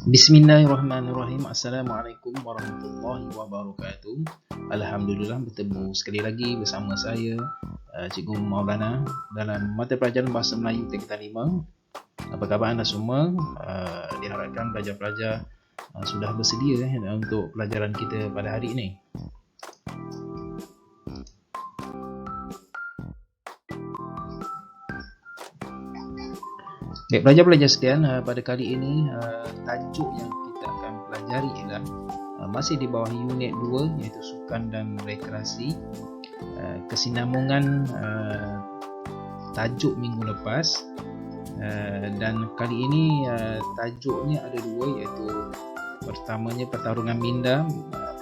Bismillahirrahmanirrahim. Assalamualaikum warahmatullahi wabarakatuh. Alhamdulillah bertemu sekali lagi bersama saya Cikgu Maulana dalam mata pelajaran Bahasa Melayu tingkatan 5. Apa khabar anda semua? Diharapkan pelajar-pelajar sudah bersedia untuk pelajaran kita pada hari ini. Baik, pelajar-pelajar sekalian, pada kali ini tajuk yang kita akan pelajari ialah masih di bawah unit 2 iaitu sukan dan rekreasi, kesinambungan tajuk minggu lepas, dan kali ini tajuknya ada dua, iaitu pertamanya pertarungan minda.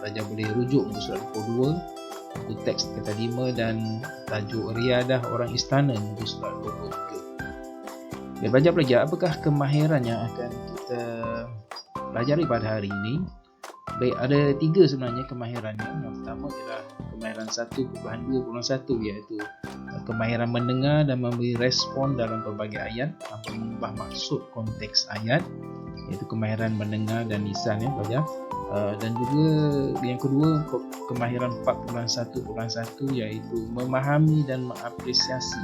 Pelajar boleh rujuk muka surat 22, buku teks kata 5, dan tajuk riadah orang istana muka surat 23. Baik, pelajar-pelajar, apakah kemahiran yang akan kita pelajari pada hari ini? Baik, ada 3 sebenarnya kemahirannya. Yang pertama ialah kemahiran 1.2.1, iaitu kemahiran mendengar dan memberi respon dalam pelbagai ayat tanpa mengubah maksud konteks ayat, iaitu kemahiran mendengar dan lisan, ya pelajar. Dan juga yang kedua, kemahiran 4.1.1, iaitu memahami dan mengapresiasi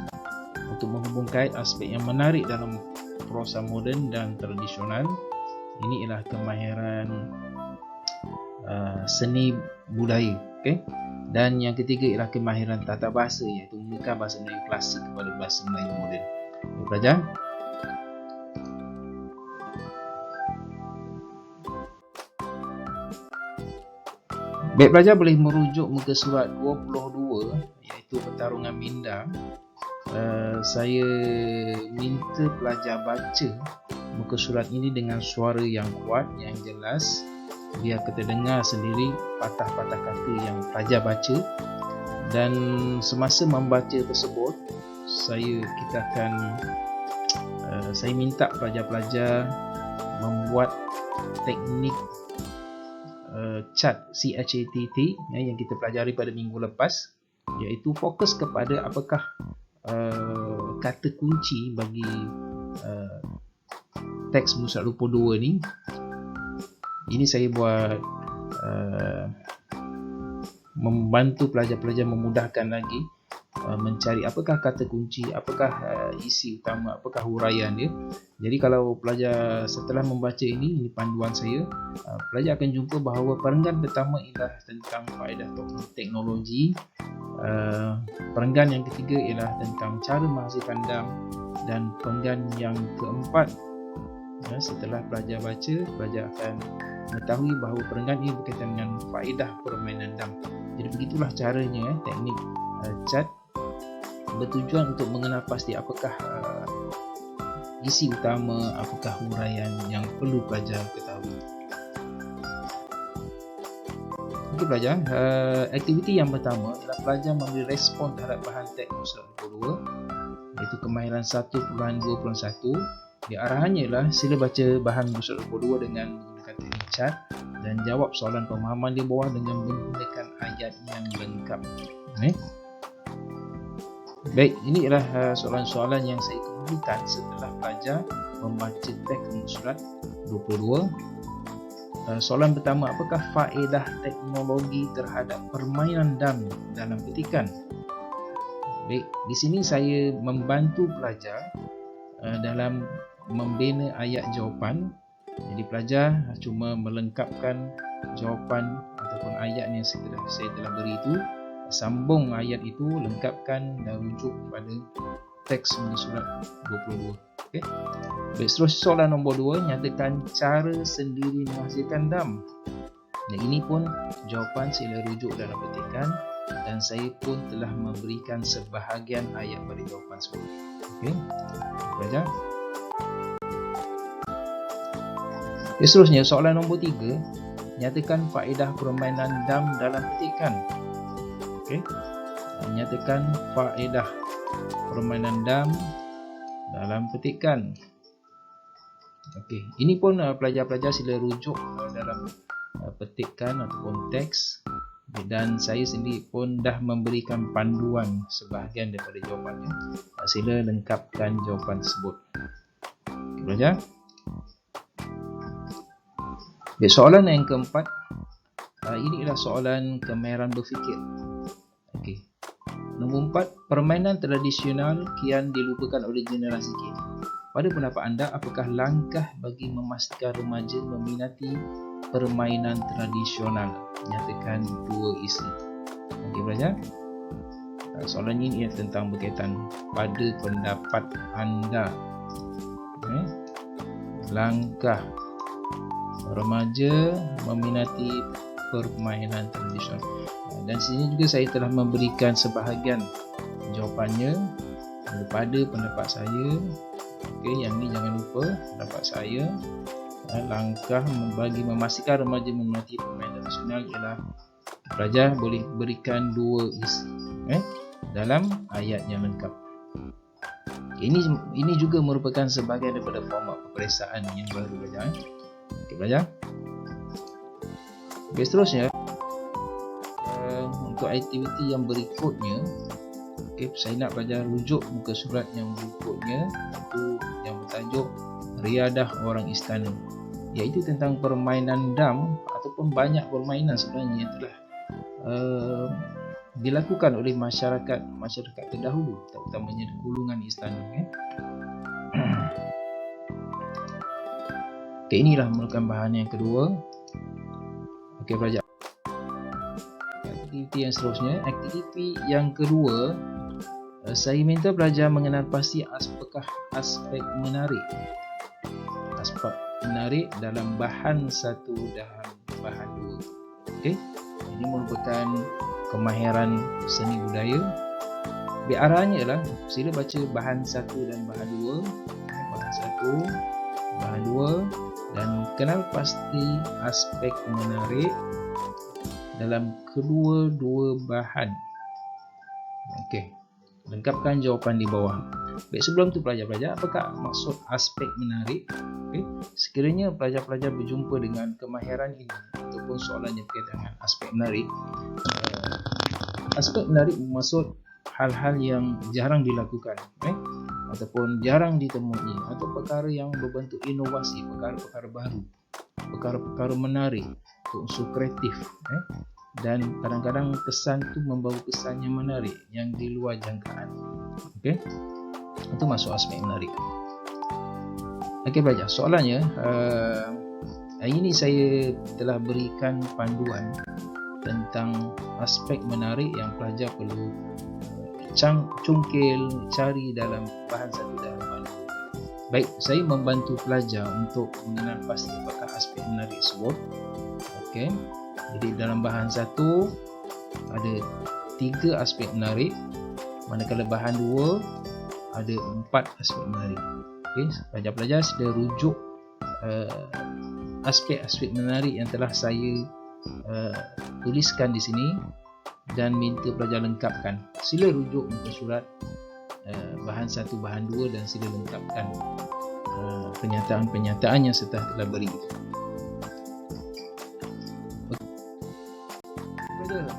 untuk menghubungkan aspek yang menarik dalam prosa moden dan tradisional. Ini ialah kemahiran seni budaya. Okay? Dan yang ketiga ialah kemahiran tata bahasa, iaitu membuka bahasa Melayu klasik kepada bahasa Melayu moden. Okay, pelajar. Baik, pelajar boleh merujuk muka surat 22, iaitu pertarungan minda. Saya minta pelajar baca muka surat ini dengan suara yang kuat, yang jelas, biar kita dengar sendiri patah-patah kata yang pelajar baca. Dan semasa membaca tersebut, saya minta pelajar-pelajar membuat teknik CHAT, CHATT, yang kita pelajari pada minggu lepas, iaitu fokus kepada apakah kata kunci bagi teks muka surat 22 ni. Ini saya buat membantu pelajar-pelajar memudahkan lagi mencari apakah kata kunci, apakah isi utama, apakah huraian dia. Jadi kalau pelajar setelah membaca ini panduan saya, pelajar akan jumpa bahawa perenggan pertama ialah tentang faedah teknologi, perenggan yang ketiga ialah tentang cara menghasilkan dam, dan perenggan yang keempat, setelah pelajar baca, pelajar akan mengetahui bahawa perenggan ini berkaitan dengan faedah permainan dam. Jadi begitulah caranya, teknik CHAT bertujuan untuk mengenal pasti apakah isi utama, apakah huraian yang perlu pelajar ketahui. Okey pelajar, aktiviti yang pertama adalah pelajar memberi respon terhadap bahan teks muka surat 22, iaitu kemahiran 1.2.1. Arahannya ialah sila baca bahan muka surat 22 dengan menggunakan teknik CHAT dan jawab soalan pemahaman di bawah dengan menggunakan ayat yang lengkap. Baik, ini ialah soalan-soalan yang saya kemudikan setelah pelajar membaca teks muka surat 22. Soalan pertama, apakah faedah teknologi terhadap permainan dam dalam petikan? Baik, di sini saya membantu pelajar dalam membina ayat jawapan. Jadi pelajar cuma melengkapkan jawapan ataupun ayat yang saya telah beri itu, sambung ayat itu, lengkapkan dan rujuk pada teks muka surat 22. Okey. Baik, seterusnya soalan nombor 2, nyatakan cara sendiri menghasilkan dam. Dan ini pun jawapan sila rujuk dalam petikan, dan saya pun telah memberikan sebahagian ayat pada jawapan tersebut. Okey. Pelajar. Seterusnya soalan nombor 3, nyatakan faedah permainan dam dalam petikan. Okey. Nyatakan faedah permainan dam dalam petikan. Okey, ini pun pelajar-pelajar sila rujuk dalam petikan ataupun teks, dan saya sendiri pun dah memberikan panduan sebahagian daripada jawapannya. Sila lengkapkan jawapan tersebut. Okey, pelajar. Baik, soalan yang keempat, ini adalah soalan kemahiran berfikir. Okey. Nombor 4, permainan tradisional kian dilupakan oleh generasi kini. Pada pendapat anda, apakah langkah bagi memastikan remaja meminati permainan tradisional? Nyatakan 2 isi. Okey pelajar. Soalan ini tentang berkaitan pada pendapat anda. Langkah remaja meminati permainan tradisional. Dan sini juga saya telah memberikan sebahagian jawapannya daripada pendapat saya. Okey, yang ni jangan lupa pendapat saya. Langkah bagi memastikan remaja meminati permainan tradisional ialah pelajar boleh berikan 2 isi dalam ayat yang lengkap. Ini juga merupakan sebahagian daripada format peperiksaan yang baru pelajar. Okey pelajar. Okey, seterusnya untuk aktiviti yang berikutnya, okey, saya nak pelajar rujuk muka surat yang berikutnya, iaitu yang bertajuk Riadah Orang Istana, iaitu tentang permainan dam ataupun banyak permainan sebenarnya yang telah dilakukan oleh masyarakat terdahulu, terutamanya di gulungan istana. Okey, inilah merupakan bahan yang kedua. Okey pelajar. Aktiviti yang seterusnya, aktiviti yang kedua, saya minta pelajar mengenal pasti aspek menarik dalam bahan 1 dan bahan 2. Okey, ini merupakan kemahiran seni budaya. Arahannya ialah sila baca bahan 1 dan bahan 2, bahan 1, bahan 2, dan kenal pasti aspek menarik dalam kedua-dua bahan. Okey, lengkapkan jawapan di bawah. Baik, sebelum tu pelajar-pelajar, apakah maksud aspek menarik? Okey, sekiranya pelajar-pelajar berjumpa dengan kemahiran ini ataupun soalan yang berkaitan dengan aspek menarik, aspek menarik bermaksud hal-hal yang jarang dilakukan, ataupun jarang ditemui, atau perkara yang berbentuk inovasi, perkara-perkara baru, perkara-perkara menarik, unsur kreatif, dan kadang-kadang kesan tu membawa kesan yang menarik, yang di luar jangkaan. Okey, itu masuk aspek menarik. Okey pelajar, soalannya, ini saya telah berikan panduan tentang aspek menarik yang pelajar perlu cungkil, cari dalam bahan 1 dan bahan 2. Baik, saya membantu pelajar untuk mengenal pasti apakah aspek menarik tersebut. Okey, jadi dalam bahan 1 ada 3 aspek menarik, manakala bahan 2 ada 4 aspek menarik. Okey, pelajar-pelajar sila rujuk aspek-aspek menarik yang telah saya tuliskan di sini dan minta pelajar lengkapkan. Sila rujuk muka surat bahan 1, bahan 2 dan sila lengkapkan pernyataan-pernyataan yang saya telah beri.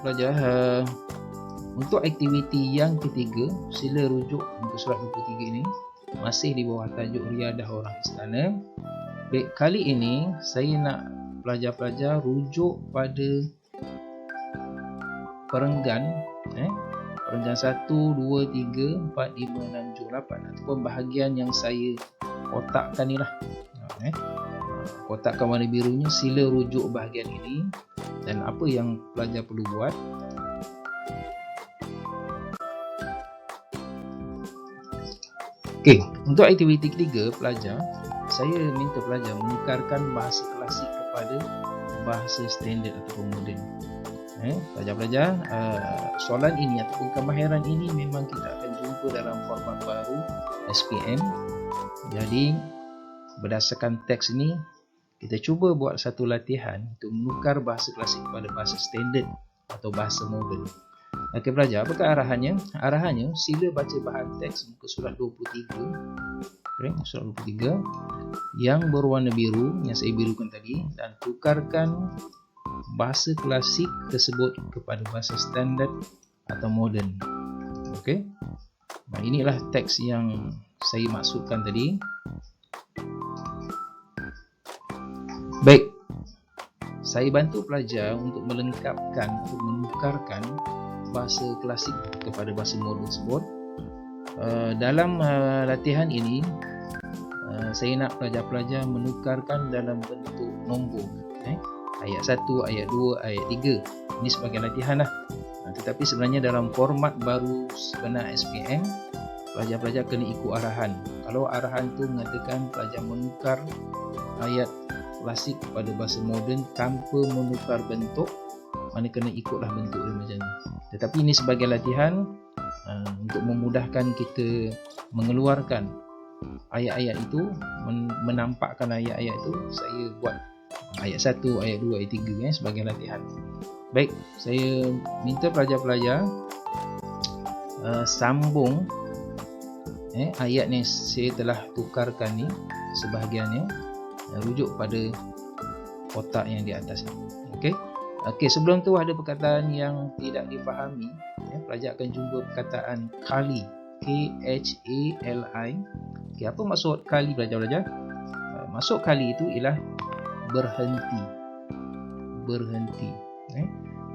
Pelajar, untuk aktiviti yang ketiga, sila rujuk muka surat 23 ini, masih di bawah tajuk Riadah Orang Istana. Baik, kali ini saya nak pelajar-pelajar rujuk pada perenggan perenggan 1, 2, 3, 4, 5, 6, 7, 8 ataupun bahagian yang saya kotakkan ni lah. Kotakkan warna birunya, sila rujuk bahagian ini. Dan apa yang pelajar perlu buat, okey, untuk aktiviti ketiga pelajar, saya minta pelajar menukarkan bahasa klasik kepada bahasa standard ataupun moden. Pelajar-pelajar, soalan ini ataupun kemahiran ini memang kita akan jumpa dalam format baru SPM. Jadi berdasarkan teks ini, kita cuba buat satu latihan untuk menukar bahasa klasik kepada bahasa standard atau bahasa moden. Okey pelajar, apakah arahannya? Arahannya, sila baca bahan teks muka surat 23. Surat 23 yang berwarna biru, yang saya birukan tadi, dan tukarkan bahasa klasik tersebut kepada bahasa standard atau moden. Okey. Nah, inilah teks yang saya maksudkan tadi. Baik. saya bantu pelajar untuk melengkapkan atau menukarkan bahasa klasik kepada bahasa moden tersebut. Dalam latihan ini, saya nak pelajar-pelajar menukarkan dalam bentuk nombor, ayat 1, ayat 2, ayat 3. Ini sebagai latihan lah. Tetapi sebenarnya dalam format baru sebenar SPM, pelajar-pelajar kena ikut arahan. Kalau arahan tu mengatakan pelajar menukar ayat klasik pada bahasa moden tanpa menukar bentuk, mana kena ikutlah bentuk dia macam ni. Tetapi ini sebagai latihan untuk memudahkan kita mengeluarkan ayat-ayat itu, menampakkan ayat-ayat itu. Saya buat ayat 1, ayat 2, ayat 3 sebagai latihan. Baik, saya minta pelajar-pelajar sambung ayat yang saya telah tukarkan ni, sebahagiannya rujuk pada kotak yang di atas ni. Okey, sebelum tu ada perkataan yang tidak difahami. Pelajar akan jumpa perkataan kali, K-H-A-L-I. Okey, apa maksud kali, pelajar-pelajar? Maksud kali itu ialah berhenti.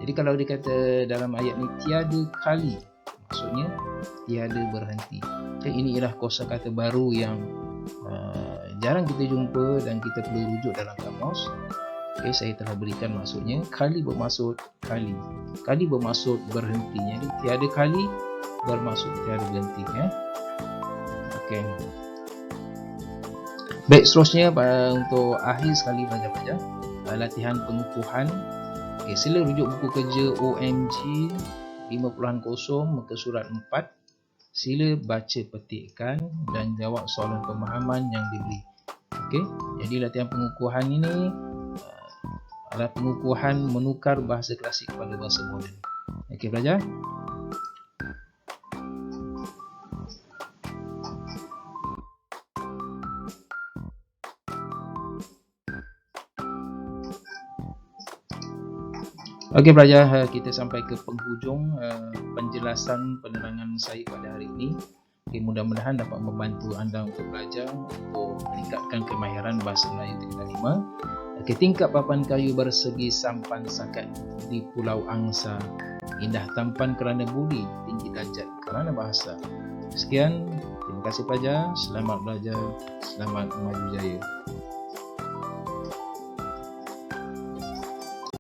Jadi kalau dikata dalam ayat ni tiada kali, maksudnya tiada berhenti. Jadi ini ialah kosakata baru yang jarang kita jumpa dan kita perlu rujuk dalam kamus. Okey, saya telah berikan maksudnya. Kali bermaksud kali, kali bermaksud berhenti. Jadi tiada kali bermaksud tiada berhenti. Okey. Baik, seterusnya untuk akhir sekali pelajar-pelajar, latihan pengukuhan. Okey, sila rujuk buku kerja OMG 5.0 muka surat 4. Sila baca petikkan dan jawab soalan pemahaman yang diberi. Okey, jadi latihan pengukuhan ini adalah pengukuhan menukar bahasa klasik pada bahasa moden. Okey pelajar. Okey pelajar, kita sampai ke penghujung penjelasan penerangan saya pada hari ini. Okay, mudah-mudahan dapat membantu anda untuk belajar untuk meningkatkan kemahiran bahasa Melayu tingkat 5. Okay, tingkat papan kayu bersegi sampan sakat di Pulau Angsa, indah tampan kerana budi, tinggi darjat kerana bahasa. Sekian, terima kasih pelajar, selamat belajar, selamat maju jaya.